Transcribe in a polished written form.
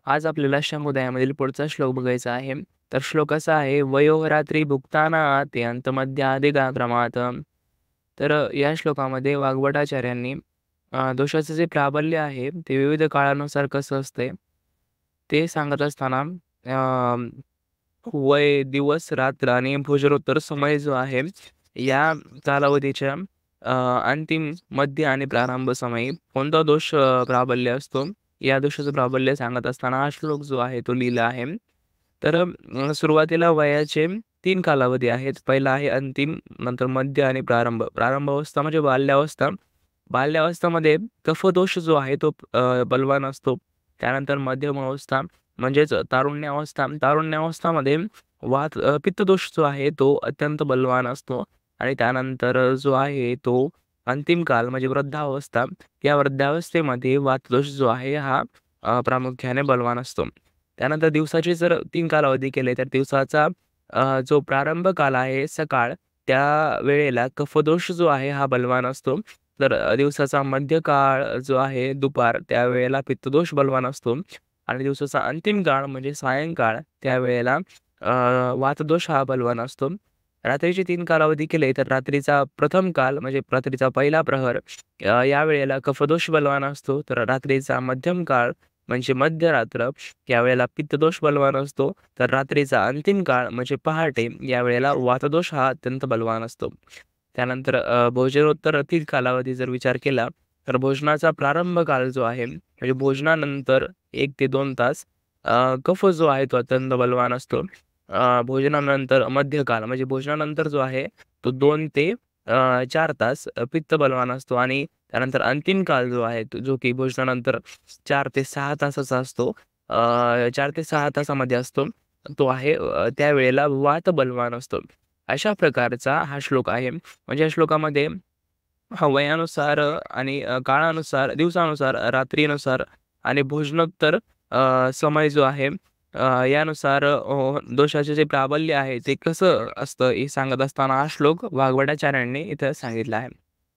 आज आपल्याला समुदायामधील पुढचा श्लोक बघायचा आहे. तर श्लोक असा आहे, "वयोरात्री भुक्तानाते अंतमध्यादिगा क्रमात्." तर या श्लोकामध्ये वाग्भटाचार्यांनी दोषाचं जे प्राबल्य आहे, ते विविध काळानुसार कसं असतंय, ते सांगत असताना वय, दिवस, रात्र आणि भोजनोत्तर समय जो आहे, या कालावधीच्या अंतिम, मध्य आणि प्रारंभ समयी कोणता दोष प्राबल्य असतो, या दोषाचं प्राबल्य सांगत असताना हा श्लोक जो आहे तो लिहिला आहे. तर सुरुवातीला वयाचे 3 कालावधी आहेत. पहिला आहे अंतिम, नंतर मध्य आणि प्रारंभ. प्रारंभ अवस्था म्हणजे बाल्यावस्था. बाल्यावस्थेमध्ये कफदोष जो आहे तो बलवान असतो. त्यानंतर मध्यम अवस्था म्हणजेच तारुण्यावस्था. तारुण्यावस्थामध्ये पित्तदोष जो आहे तो अत्यंत बलवान असतो आणि त्यानंतर जो आहे तो अंतिम काल म्हणजे वृद्धावस्था. या वृद्धावस्थेमध्ये वातदोष जो आहे हा प्रामुख्याने बलवान असतो. त्यानंतर दिवसाचे जर 3 कालावधी केले तर दिवसाचा जो प्रारंभ काल आहे सकाळ, त्या वेळेला कफदोष जो आहे हा बलवान असतो. तर दिवसाचा मध्यकाळ जो आहे दुपार, त्यावेळेला पित्तदोष बलवान असतो आणि दिवसाचा अंतिम काळ म्हणजे सायंकाळ, त्यावेळेला वातदोष हा बलवान असतो. रात्रीचे 3 कालावधी केले तर रात्रीचा प्रथम काल म्हणजे रात्रीचा पहिला प्रहर, यावेळेला कफदोष बलवान असतो. तर रात्रीचा मध्यम काळ म्हणजे मध्यरात्र, यावेळेला पित्तदोष बलवान असतो. तर रात्रीचा अंतिम काळ म्हणजे पहाटे, यावेळेला वातदोष हा अत्यंत बलवान असतो. त्यानंतर भोजनोत्तर 3 कालावधी जर विचार केला, तर भोजनाचा प्रारंभ काळ जो आहे, म्हणजे भोजनानंतर 1 ते 2 तास कफ जो आहे तो अत्यंत बलवान असतो. भोजनानंतर मध्यकाल म्हणजे भोजनानंतर जो आहे तो 2 ते 4 तास पित्त बलवान असतो आणि त्यानंतर अंतिम काल जो आहे तो जो की भोजनानंतर 4 ते 6 तासाचा असतो. 4 ते 6 तासामध्ये असतो. तो आहे त्यावेळेला वात बलवान असतो. अशा प्रकारचा हा श्लोक आहे. म्हणजे या श्लोकामध्ये वयानुसार आणि काळानुसार, दिवसानुसार, रात्रीनुसार आणि भोजनोत्तर समय जो आहे यानुसार दोषाचे जे प्राबल्य आहे ते कसं असतं हे सांगत असताना हा श्लोक वाग्भटाचार्यांनी इथं सांगितला आहे.